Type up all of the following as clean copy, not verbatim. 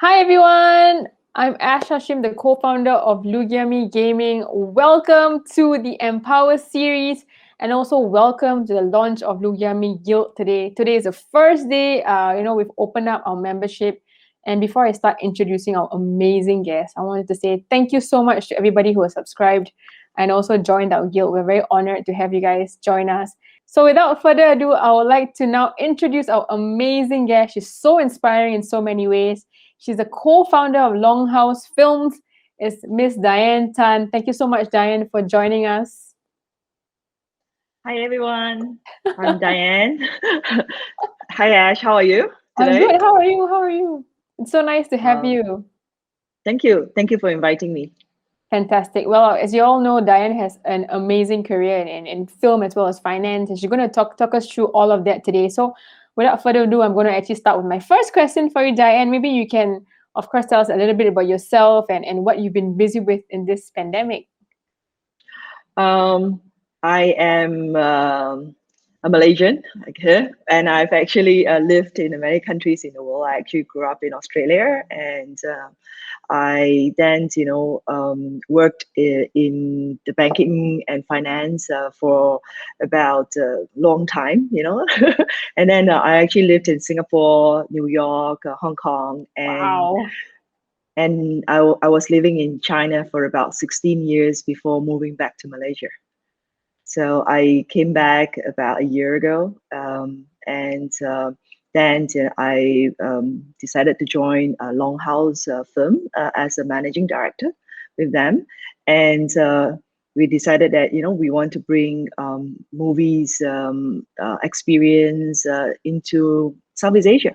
Hi everyone, I'm Hashim, the co-founder of Lugiami Gaming. Welcome to the Empower series and also welcome to the launch of Lugiami Guild today. Today is the first day, we've opened up our membership. And before I start introducing our amazing guests, I wanted to say thank you so much to everybody who has subscribed and also joined our guild. We're very honored to have you guys join us. So without further ado, I would like to now introduce our amazing guest. She's so inspiring in so many ways. She's the co-founder of Longhouse Films. Is Miss Diane Tan. Thank you so much, Diane, for joining us. Hi everyone, I'm Diane. Hi Ash, how are you I'm today? good. How are you? How are you? It's so nice to have Um, you. Thank you for inviting me. Fantastic. Well, as you all know, Diane has an amazing career in film as well as finance, and she's going to talk us through all of that today. So, without further ado, I'm going to actually start with my first question for you, Diane. Maybe you can, of course, tell us a little bit about yourself and what you've been busy with in this pandemic. Um, I am a Malaysian, okay, and I've actually lived in many countries in the world. I actually grew up in Australia, and I then, worked in the banking and finance for about a long time, and then I actually lived in Singapore, New York, Hong Kong, Wow. and I was living in China for about 16 years before moving back to Malaysia. So I came back about a year ago, and then I decided to join a Longhouse firm as a managing director with them, and we decided that we want to bring movies experience into Southeast Asia.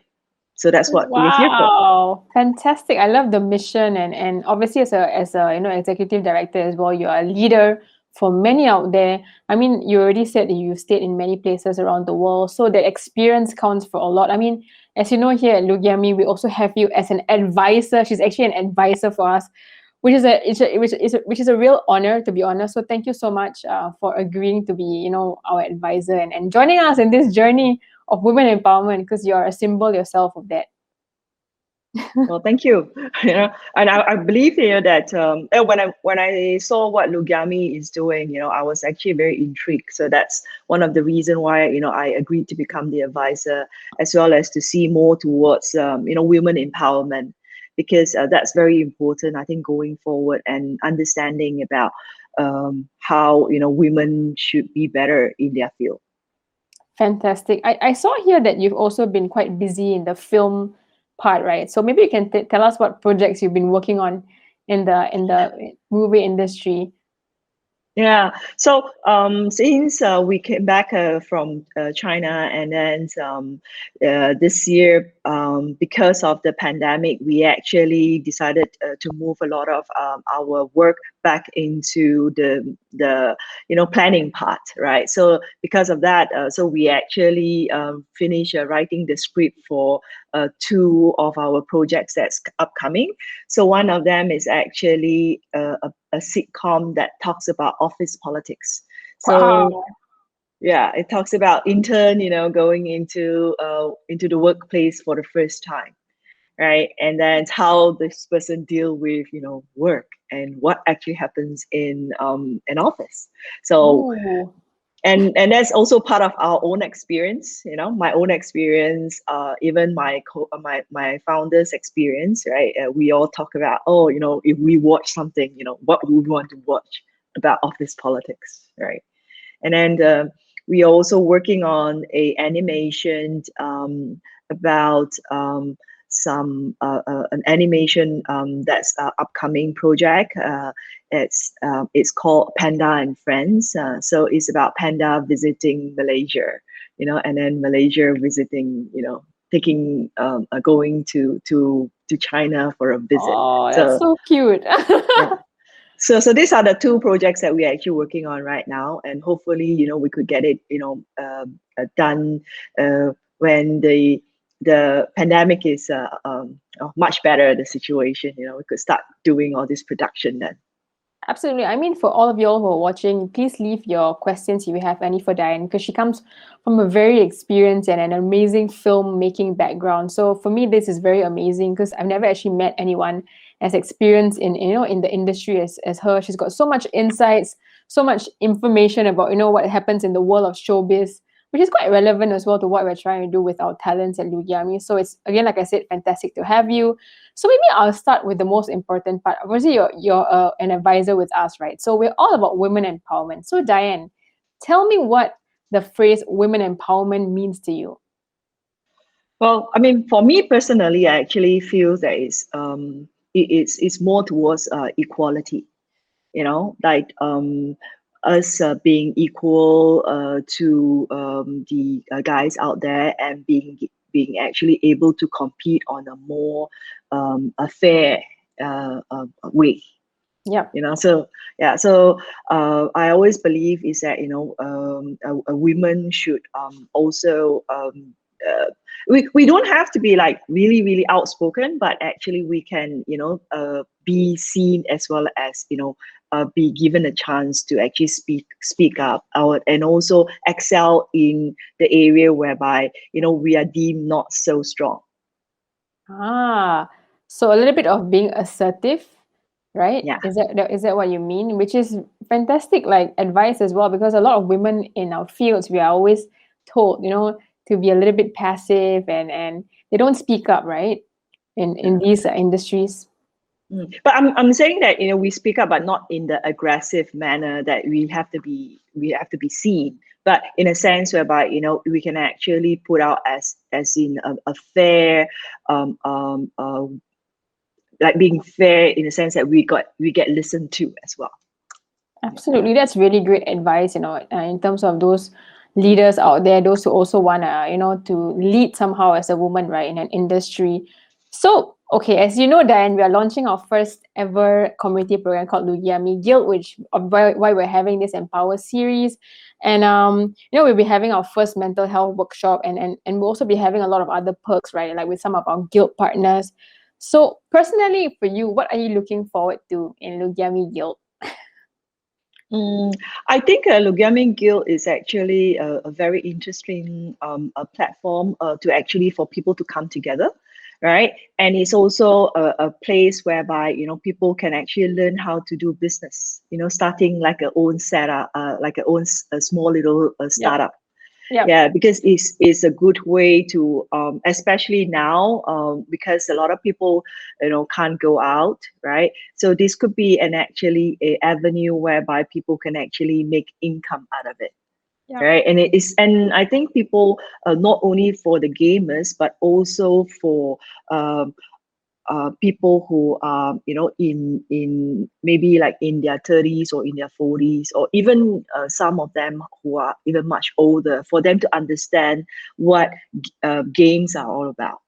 So that's what we're here for. Wow, fantastic! I love the mission, and obviously as a executive director as well, you are a leader for many out there. I mean, you already said that you stayed in many places around the world, so the experience counts for a lot. I mean, as you know, here at Lugiami, we also have you as an advisor. She's actually an advisor for us, which is a real honor, to be honest. So thank you so much for agreeing to be our advisor and joining us in this journey of women empowerment, because you're a symbol yourself of that. Well, thank you. And I believe that when I saw what Lugami is doing, I was actually very intrigued. So that's one of the reason why I agreed to become the advisor, as well as to see more towards women empowerment, because that's very important. I think going forward and understanding about how women should be better in their field. Fantastic. I saw here that you've also been quite busy in the film part, right? So maybe you can tell us what projects you've been working on in the movie industry. Yeah. So since we came back from China, and then this year, because of the pandemic, we actually decided to move a lot of our work back into the planning part, right? So because of that, so we actually finished writing the script for two of our projects that's upcoming. So one of them is actually a sitcom that talks about office politics. So Wow. yeah, it talks about intern, going into the workplace for the first time, right? And then how this person deal with work and what actually happens in an office. So Oh, and that's also part of our own experience, my own experience, even my founder's experience, right? We all talk about, oh, if we watch something, what would we want to watch about office politics, right? And then we are also working on a animation about some an animation that's upcoming project. It's called Panda and Friends. So it's about Panda visiting Malaysia, and then Malaysia visiting, taking going to China for a visit. oh, that's So so cute. yeah. So these are the two projects that we're actually working on right now, and hopefully, we could get it, done when the pandemic is much better. The situation, we could start doing all this production then. Absolutely. I mean, for all of you all who are watching, please leave your questions if you have any for Diane, because she comes from a very experienced and an amazing filmmaking background. So for me, this is very amazing because I've never actually met anyone as experienced in in the industry as her. She's got so much insights, so much information about what happens in the world of showbiz, which is quite relevant as well to what we're trying to do with our talents at Lugiami. So it's again, like I said, fantastic to have you. So maybe I'll start with the most important part. Obviously, you're an advisor with us, right? So we're all about women empowerment. So Diane, tell me what the phrase women empowerment means to you. Well, I mean, for me personally, I actually feel that it's more towards equality. Like us being equal to the guys out there, and being actually able to compete on a more a fair way. Yep. So yeah, so I always believe is that a women should also we don't have to be like really really outspoken, but actually we can be seen, as well as be given a chance to actually speak up out, and also excel in the area whereby we are deemed not so strong. Ah, so a little bit of being assertive, right? Yeah. Is that what you mean? Which is fantastic, like advice as well, because a lot of women in our fields, we are always told, to be a little bit passive and they don't speak up, right? In these industries. But I'm saying that we speak up, but not in the aggressive manner that we have to be seen, but in a sense whereby we can actually put out as in a fair like being fair, in a sense that we get listened to as well. Absolutely, that's really great advice. In terms of those leaders out there, those who also wanna, to lead somehow as a woman, right, in an industry. So, okay, as you know, Diane, we are launching our first ever community program called Lugiami Guild, which why we're having this Empower series, and we'll be having our first mental health workshop, and we'll also be having a lot of other perks, right, like with some of our guild partners. So, personally, for you, what are you looking forward to in Lugiami Guild? Mm, I think Lugami Guild is actually a very interesting a platform to actually for people to come together, right? And it's also a place whereby people can actually learn how to do business. Starting like a own setup, like a small little Yep. startup. Yep. Yeah, because it's a good way to especially now, because a lot of people can't go out, right? So this could be an actually a avenue whereby people can actually make income out of it, Yep. right? And I think people, not only for the gamers, but also for um, people who are in maybe like in their 30s or in their 40s, or even some of them who are even much older, for them to understand what games are all about.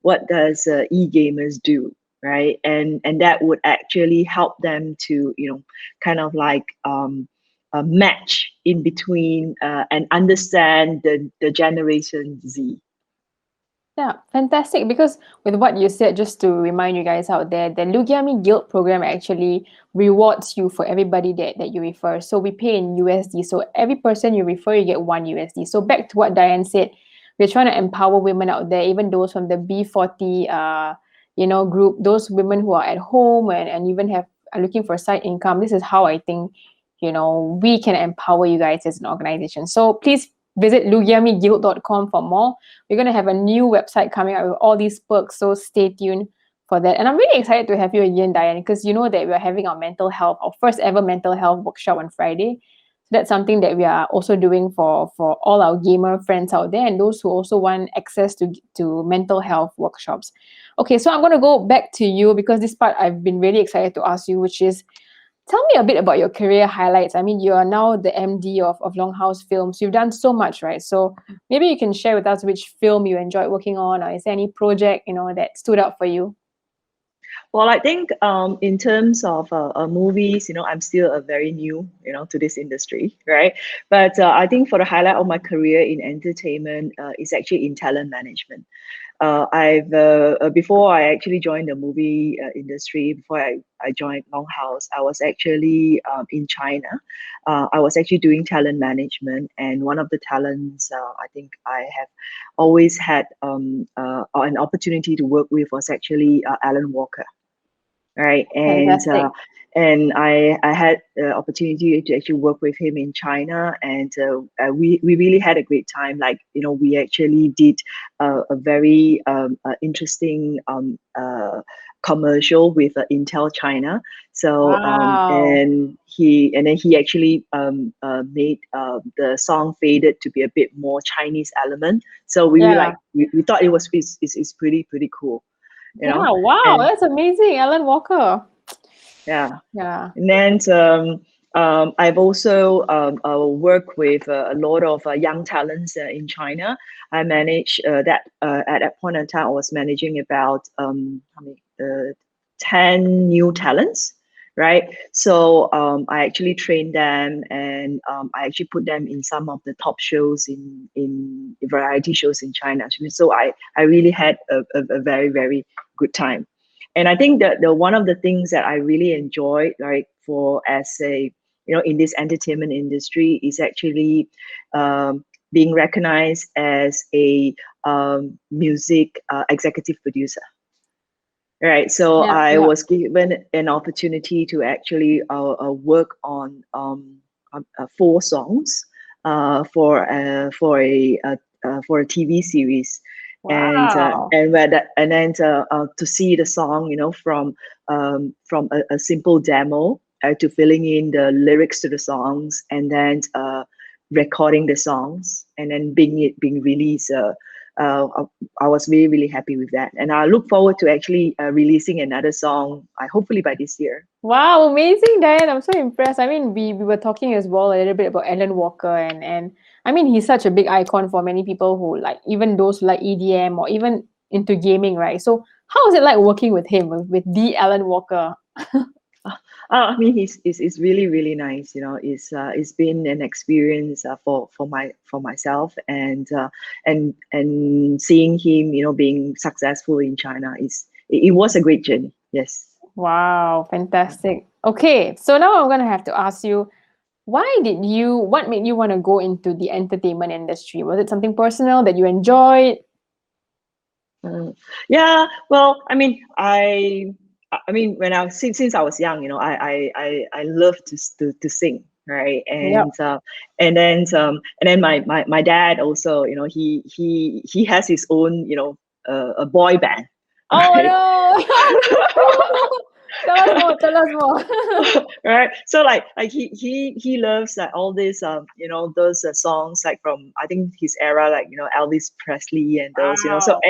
What does e-gamers do, right? And that would actually help them to kind of like match in between, and understand the generation Z. Yeah, fantastic. Because with what you said, just to remind you guys out there, the Lugiami Guild program actually rewards you for everybody that you refer. So we pay in USD. So every person you refer, you get one USD. So back to what Diane said, we're trying to empower women out there, even those from the B40 group, those women who are at home and even are looking for side income. This is how I think, we can empower you guys as an organization. So please visit lugiamiguild.com for more. We're going to have a new website coming out with all these perks, so stay tuned for that. And I'm really excited to have you again, Diane, because you know that we're having our first ever mental health workshop on Friday. So that's something that we are also doing for all our gamer friends out there and those who also want access to mental health workshops. Okay, so I'm going to go back to you because this part I've been really excited to ask you, which is tell me a bit about your career highlights. I mean, you are now the MD of Longhouse Films. You've done so much, right? So maybe you can share with us which film you enjoyed working on, or is there any project that stood out for you? Well, I think in terms of movies, I'm still a very new, to this industry, right? But I think for the highlight of my career in entertainment is actually in talent management. I've before I actually joined the movie industry, before I joined Longhouse, I was actually in China. I was actually doing talent management, and one of the talents I think I have always had an opportunity to work with was actually Alan Walker, right? Fantastic. And I had the opportunity to actually work with him in China, and we really had a great time. Like, we actually did a very interesting commercial with Intel China. So Wow. and then he actually made the song faded to be a bit more Chinese element. So Yeah. we thought it was is pretty cool, you know. Yeah. Wow. And That's amazing, Alan Walker. yeah. Yeah. And then I've also worked with a lot of young talents in China. I managed that at that point in time, I was managing about how many, 10 new talents, right? So I actually trained them, and I actually put them in some of the top shows in variety shows in China. So I really had a very, very good time. And I think that the one of the things that I really enjoy, like for as a in this entertainment industry, is actually being recognized as a music executive producer. Right. So Yeah. I Yeah. was given an opportunity to actually work on 4 songs for a TV series, Wow. and where that and then to see the song, from a simple demo to filling in the lyrics to the songs, and then recording the songs, and then being released. Uh, I was really, really happy with that. And I look forward to actually releasing another song, hopefully by this year. Wow, amazing, Diane. I'm so impressed. I mean, we were talking as well a little bit about Alan Walker, and I mean, he's such a big icon for many people who like, even those who like EDM or even into gaming, right? So how is it like working with him, with the Alan Walker? I mean, he's really, really nice. It's been an experience for myself, and seeing him, being successful in China it was a great journey. Yes. Wow, fantastic. Okay, so now I'm gonna have to ask you, what made you want to go into the entertainment industry? Was it something personal that you enjoyed? Mm. Yeah, well, I mean, when since I was young, I love to sing, right? Yep. And then my dad also, he has his own, a boy band, Oh right? no! Tell us more. Tell us more. Right, so like he loves like all these those songs like from I think his era, like Elvis Presley and those, so Wow.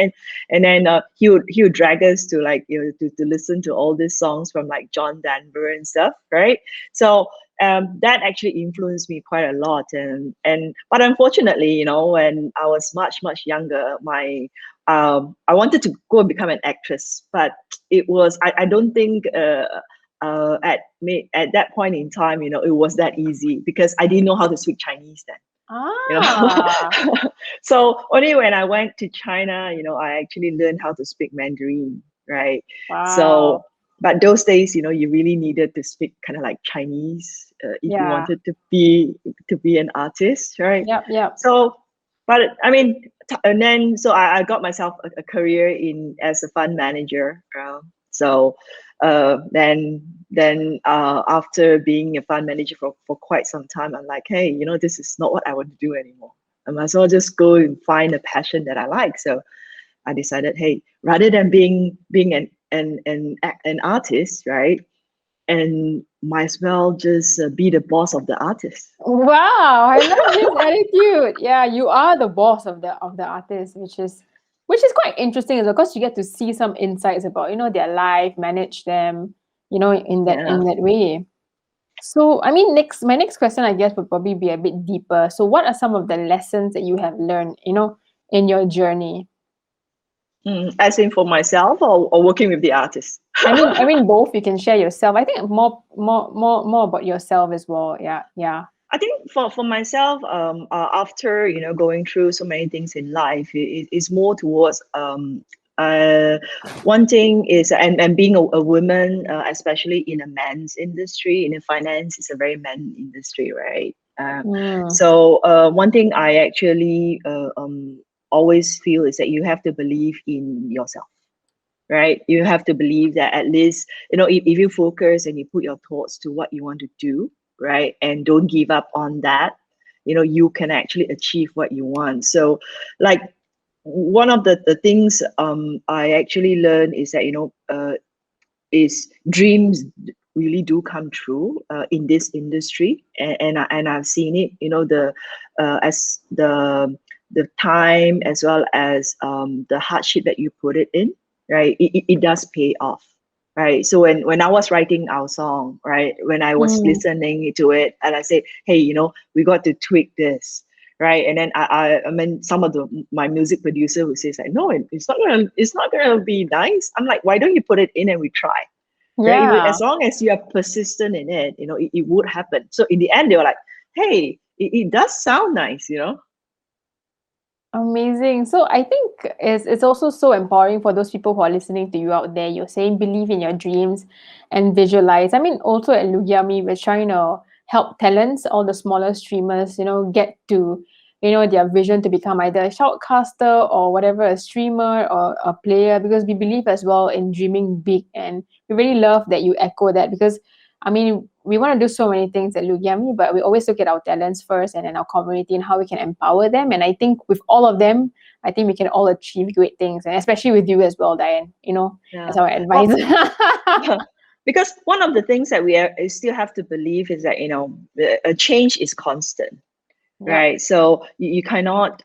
and then he would drag us to like to listen to all these songs from like John Denver and stuff, right? So that actually influenced me quite a lot, and but unfortunately, when I was much younger, I wanted to go and become an actress, but it was I don't think at that point in time, it was that easy because I didn't know how to speak Chinese then. You Ah, know, so only when I went to China, I actually learned how to speak Mandarin, right? So, wow. but those days, you really needed to speak kind of like Chinese if you Yeah. wanted to be an artist, right? Yep, yep. So, but I mean, and then so I got myself a career in as a fund manager. So then after being a fund manager for quite some time, I'm like, hey, this is not what I want to do anymore. I might as well just go and find a passion that I like. So I decided, hey, rather than being an artist, right, and might as well just be the boss of the artist. Wow, I love this attitude. Yeah, you are the boss of the artist, which is quite interesting as well, because you get to see some insights about, their life, manage them, Yeah. in that way. So, I mean, my next question, I guess, would probably be a bit deeper. So, what are some of the lessons that you have learned, in your journey? As in for myself or working with the artist. I mean, both. You can share yourself. I think more about yourself as well. Yeah, yeah. I think for myself, after going through so many things in life, it's more towards uh, one thing is and being a woman, especially in a man's industry, in a finance, is a very man industry, right? Mm, So one thing I actually always feel is that you have to believe in yourself, right? You have to believe that at least, if you focus and you put your thoughts to what you want to do, right? And don't give up on that, you can actually achieve what you want. So, like, one of the things I actually learned is that, is dreams really do come true in this industry, and I've seen it, as the time as well as the hardship that you put it in, right? It does pay off, right? So when I was writing our song, right, when I was mm. listening to it, and I said, hey, we got to tweak this, right? And then I mean, some of my music producer who says like, no, it's not gonna be nice. I'm like, why don't you put it in and we try, right? Yeah. As long as you are persistent in it, it would happen. So in the end, they were like, hey, it does sound nice. Amazing. So I think it's also so empowering for those people who are listening to you out there. You're saying believe in your dreams and visualize. I mean, also at Lugiami, we're trying to help talents, all the smaller streamers, get to, their vision to become either a shoutcaster or whatever, a streamer or a player, because we believe as well in dreaming big. And we really love that you echo that because I mean, we want to do so many things at Lugiami, but we always look at our talents first and then our community and how we can empower them. And I think with all of them, I think we can all achieve great things. And especially with you as well, Diane, as Yeah. our Well, advisor. because one of the things that still have to believe is that, a change is constant, Yep. right? So you cannot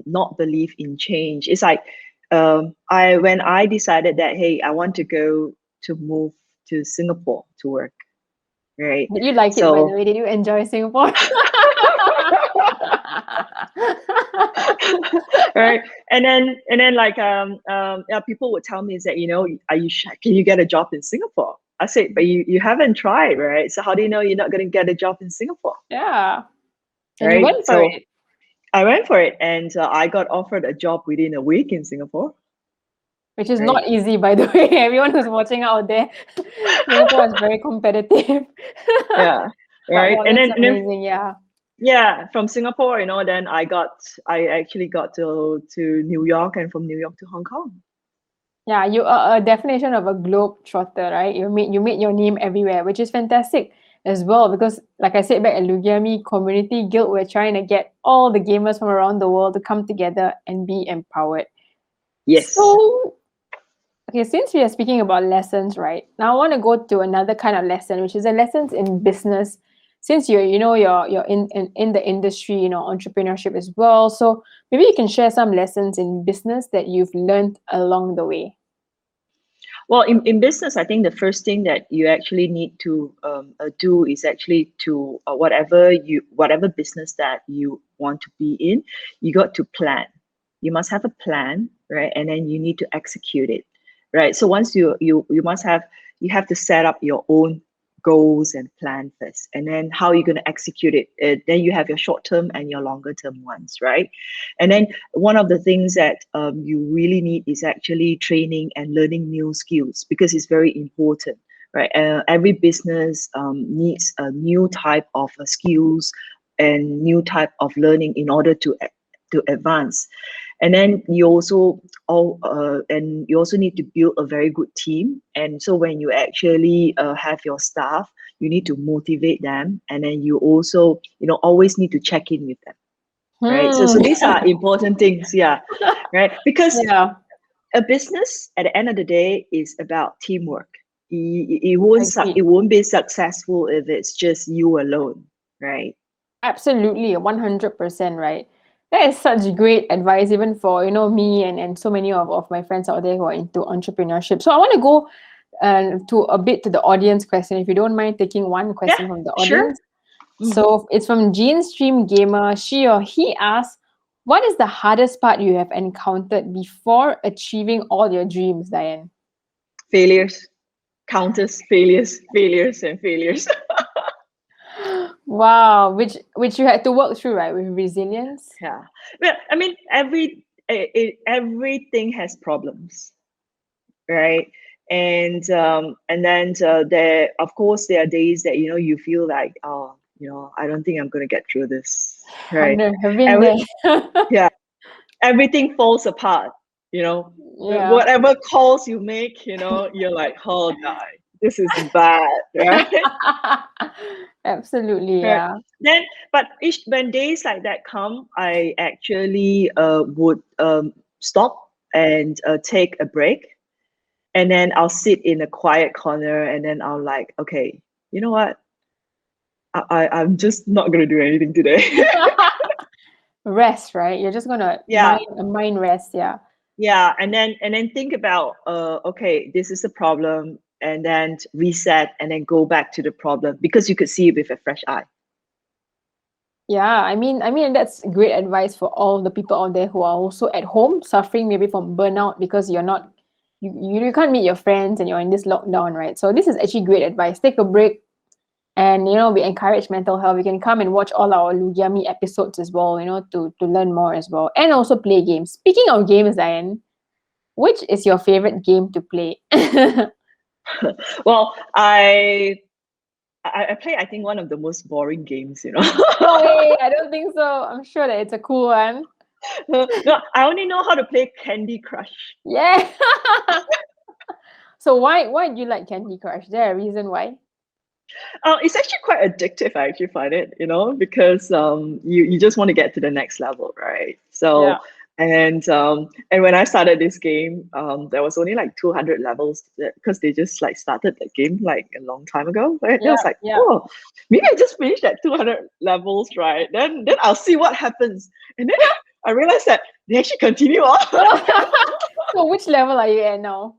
not believe in change. It's like I when I decided that, hey, I want to move to Singapore to work, right? Did you like it, by the So way? Did you enjoy Singapore? right, and then like yeah, people would tell me is that, can you get a job in Singapore? I said, but you haven't tried, right? So how do you know you're not going to get a job in Singapore, Yeah. And you right? went for So it, I went for it, and I got offered a job within a week in Singapore, which is right? not easy, by the way. Everyone who's watching out there, Singapore is very competitive. Yeah, But right. wow, And that's then amazing. Yeah. yeah, from Singapore, then I actually got to New York, and from New York to Hong Kong. Yeah, you are a definition of a globe trotter, right? You made your name everywhere, which is fantastic as well. Because, like I said back at Lugiami Community Guild, we're trying to get all the gamers from around the world to come together and be empowered. Yes. So, okay, since we are speaking about lessons, right? Now I want to go to another kind of lesson, which is the lessons in business. Since you're in the industry, entrepreneurship as well. So maybe you can share some lessons in business that you've learned along the way. Well, in business, I think the first thing that you actually need to do is actually to whatever business that you want to be in, you got to plan. You must have a plan, right? And then you need to execute it, right? So once you have to set up your own goals and plan first, and then how you're going to execute it. Then you have your short term and your longer term ones, right? And then one of the things that you really need is actually training and learning new skills, because it's very important, right? Every business needs a new type of skills and new type of learning in order to advance. And then you also need to build a very good team. And so when you actually have your staff, you need to motivate them, and then you also always need to check in with them, right? So Hmm. these are important things, yeah, right? Because Yeah, a business at the end of the day is about teamwork. It agreed. won't be successful if it's just you alone, right? Absolutely, 100%, right? That is such great advice, even for, me and so many of my friends out there who are into entrepreneurship. So I want to go to a bit to the audience question, if you don't mind taking one Yeah, question from the sure. audience. Mm. So it's from Jean Stream Gamer. She or he asks, what is the hardest part you have encountered before achieving all your dreams, Diane? Failures, counters, failures, failures, and failures. Wow, which you had to work through, right, with resilience. Yeah. Well, I mean, everything has problems, right? And then there, of course, there are days that you feel like, oh, I don't think I'm gonna get through this, I've right? been Every there. yeah, everything falls apart. You know, Yeah. whatever calls you make, you're like, oh, die, this is bad, right? Absolutely, Right. yeah. Then, but when days like that come, I actually would stop and take a break, and then I'll sit in a quiet corner, and then I'll like, okay, you know what? I'm just not gonna do anything today. Rest, right? You're just gonna Yeah, mind rest, yeah. yeah, and then think about, okay, this is the problem, and then reset, and then go back to the problem because you could see it with a fresh eye. Yeah, I mean that's great advice for all the people out there who are also at home suffering maybe from burnout because you're not you can't meet your friends and you're in this lockdown, right? So this is actually great advice. Take a break, and we encourage mental health. You can come and watch all our Lugiami episodes as well, to learn more as well. And also play games. Speaking of games, Diane, which is your favorite game to play? Well, I play, I think, one of the most boring games, No way, I don't think so. I'm sure that it's a cool one. No, I only know how to play Candy Crush. Yeah. So why do you like Candy Crush? Is there a reason why? It's actually quite addictive. I actually find it, because you just want to get to the next level, right? Yeah. So and when I started this game, there was only like 200 levels because they just like started the game like a long time ago, right? Then I Yeah. was like, Yeah. oh, maybe I just finish that 200 levels, right? Then I'll see what happens. And then I realized that they actually continue on. So which level are you at now?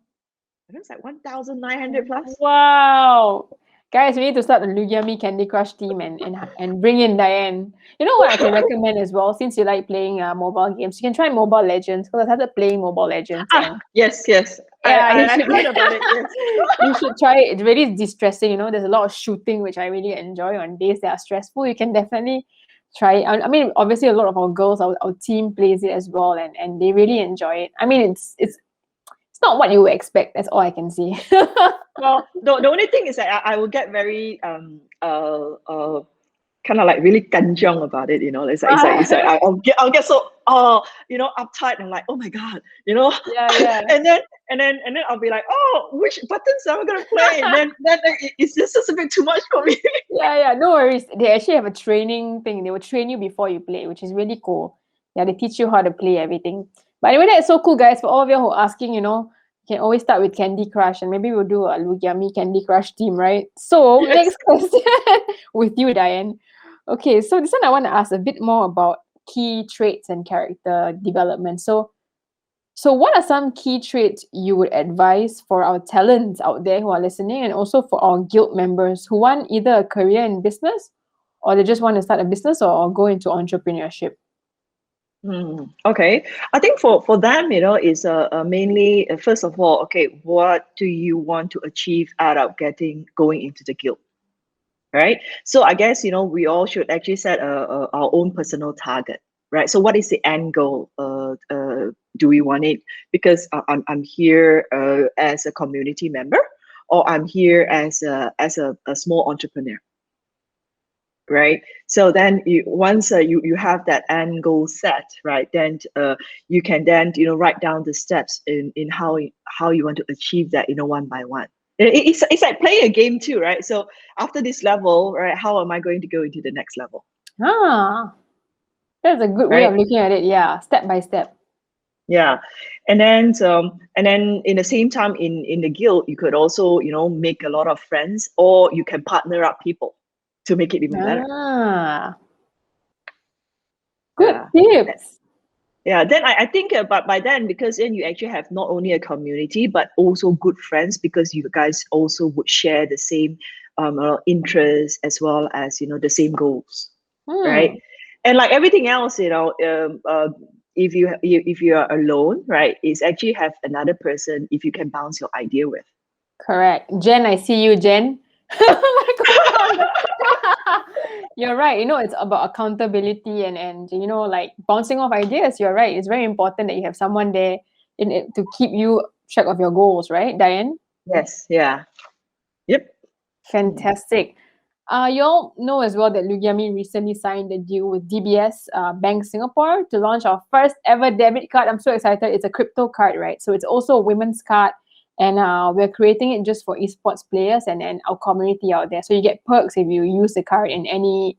And it's like 1,900 plus. Wow. Guys, we need to start the Lugiami Candy Crush team and bring in Diane. You know what I can recommend as well, since you like playing mobile games, you can try Mobile Legends because I started playing Mobile Legends Ah, and yes, yes. yeah, you I should heard about it. Yes. you should try it. It's really distressing, there's a lot of shooting which I really enjoy on days that are stressful. You can definitely try it. I mean, obviously a lot of our girls, our team plays it as well and they really enjoy it. I mean it's not what you would expect, that's all I can see. Well, the only thing is that I will get very kind of like really kanjiong about it. It's like I'll get so uptight and like, oh my god, Yeah, yeah. and then I'll be like, oh, which buttons am I gonna play? And then it's just a bit too much for me. Yeah, yeah, no worries. They actually have a training thing. They will train you before you play, which is really cool. Yeah, they teach you how to play everything. But anyway, that's so cool, guys. For all of you who are asking, you can always start with Candy Crush and maybe we'll do a Lugiami Candy Crush team, right? So, Yes. next question with you, Diane. Okay, so this one I want to ask a bit more about key traits and character development. So what are some key traits you would advise for our talents out there who are listening and also for our guild members who want either a career in business or they just want to start a business or go into entrepreneurship? Okay, I think for them, is mainly, first of all, okay, what do you want to achieve out of going into the guild, right? So I guess we all should actually set our own personal target, right? So what is the end goal? Do we want it because I'm here as a community member, or I'm here as a small entrepreneur, right? So then once you have that end goal set, right, then you can then write down the steps in how you want to achieve that, one by one. It's like playing a game too, right? So after this level, right, how am I going to go into the next level, Ah, that's a good way of right? looking at it. Yeah, step by step. Yeah. And then in the same time, in the guild, you could also make a lot of friends, or you can partner up people to make it even better. Ah, good Yeah. tips. Yeah, then I think, but by then, because then you actually have not only a community but also good friends, because you guys also would share the same interests, as well as the same goals, right? Hmm, And like everything else, if you are alone, right, is actually have another person if you can bounce your idea with. correct. Jen, I see you, Jen. My co-founder. You're right. It's about accountability and like bouncing off ideas. You're right. It's very important that you have someone there in it to keep you track of your goals, right, Diane? Yes, yeah. Yep. Mm. Fantastic. You all know as well that Lugami recently signed a deal with DBS Bank Singapore to launch our first ever debit card. I'm so excited. It's a crypto card, right? So it's also a women's card, and we're creating it just for esports players and our community out there. So you get perks if you use the card in any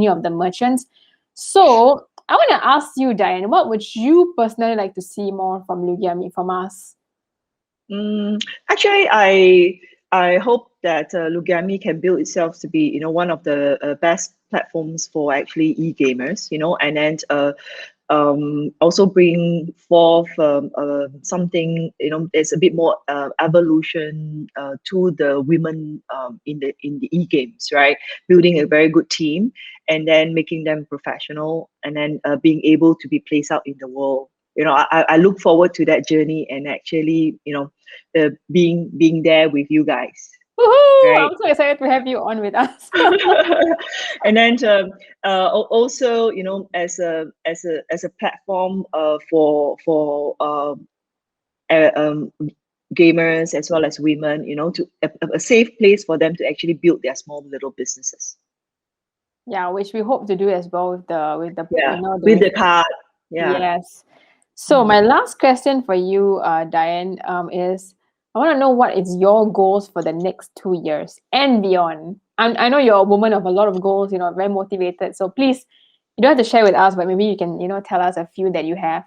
of the merchants. So I want to ask you, Diane, what would you personally like to see more from Lugami, from us? Mm, actually, I hope that Lugami can build itself to be, one of the best platforms for actually e-gamers, and then also bring forth something, there's a bit more evolution to the women in the e-games, right? Building a very good team and then making them professional and then being able to be placed out in the world. I look forward to that journey and actually, being there with you guys, Woohoo! right? I'm so excited to have you on with us. And then also, as a platform for gamers as well as women, to a safe place for them to actually build their small little businesses. Yeah, which we hope to do as well with the Yeah, you know the with with the card. Yeah. yes. So Mm. my last question for you, Diane, is I want to know what is your goals for the next 2 years and beyond. I know you're a woman of a lot of goals, very motivated. So please, you don't have to share with us, but maybe you can, tell us a few that you have.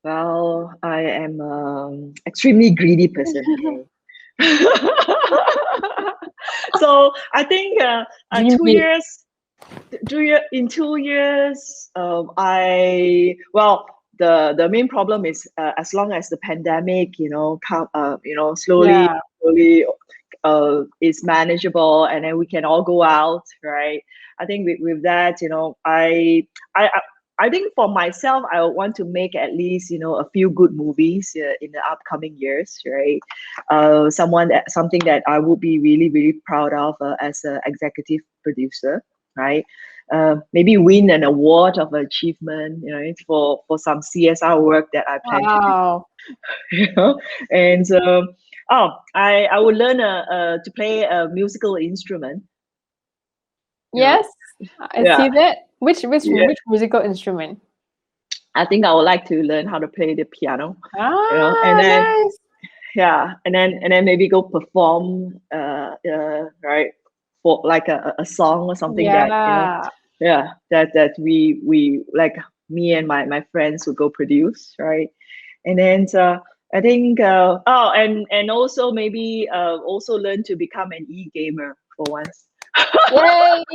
Well, I am extremely greedy person. Okay. So I think Dream two big. years 2 years, I well, the main problem is as long as the pandemic, Yeah. slowly is manageable, and then we can all go out, right? I think with that, I I I think for myself, I want to make at least a few good movies in the upcoming years, right? Something that I would be really really proud of as an executive producer, right? Maybe win an award of achievement, for some CSR work that I plan to do. Wow. You know, and I would learn to play a musical instrument. You know, Yes, I yeah, see that. Which yeah. which musical instrument? I think I would like to learn how to play the piano. And Ah, then nice. yeah, and then maybe go perform, right, for like a song or something that Yeah. yeah, that we like, me and my friends would go produce, right? And then I think and also maybe also learn to become an e-gamer for once. Yay!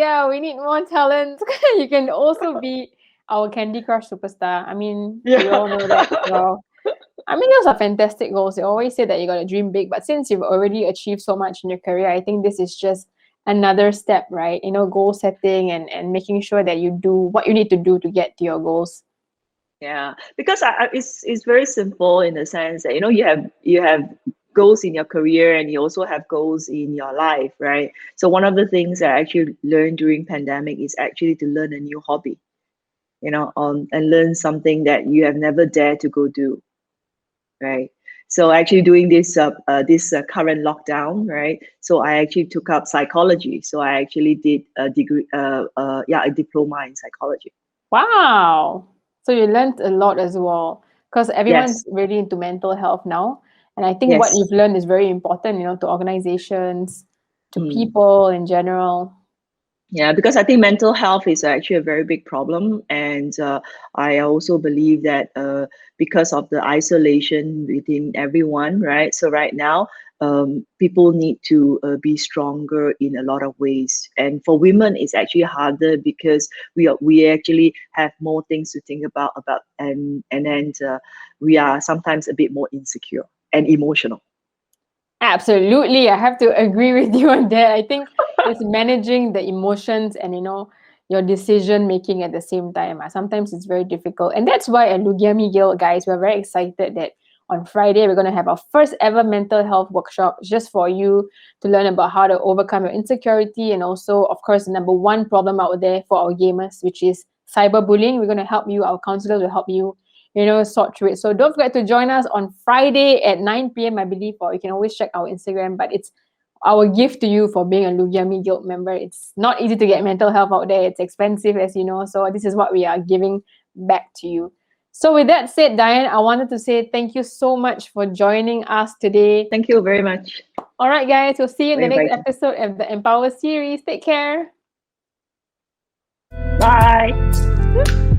Yeah, we need more talent. You can also be our Candy Crush superstar. I mean, we Yeah. all know that. Well, I mean, those are fantastic goals. They always say that you got to dream big, but since you've already achieved so much in your career, I think this is just another step, right? Goal setting and making sure that you do what you need to do to get to your goals. Yeah, because it's very simple in the sense that you have goals in your career and you also have goals in your life, right? So one of the things I actually learned during pandemic is actually to learn a new hobby, and learn something that you have never dared to go do, right? So actually doing this current lockdown, right? So I actually took up psychology. So I actually did a degree, a diploma in psychology. Wow. So you learned a lot as well because everyone's Yes, really into mental health now. And I think what yes. you've learned is very important, to organizations, to Mm. people in general. Yeah, because I think mental health is actually a very big problem, and I also believe that because of the isolation within everyone, right? So right now, people need to be stronger in a lot of ways, and for women, it's actually harder because we actually have more things to think about, and then we are sometimes a bit more insecure and emotional. Absolutely. I have to agree with you on that. I think it's managing the emotions and, your decision making at the same time. Sometimes it's very difficult. And that's why at Lugiami Guild, guys, we're very excited that on Friday, we're going to have our first ever mental health workshop just for you to learn about how to overcome your insecurity, and also, of course, the number one problem out there for our gamers, which is cyberbullying. We're going to help you. Our counselors will help you, sort through it. So don't forget to join us on Friday at 9 p.m., I believe, or you can always check our Instagram. But it's our gift to you for being a Lugiami Guild member. It's not easy to get mental health out there. It's expensive, as you know. So this is what we are giving back to you. So with that said, Diane, I wanted to say thank you so much for joining us today. Thank you very much. All right, guys. We'll see you in the next Inviting. episode of the Empower series. Take care. Bye.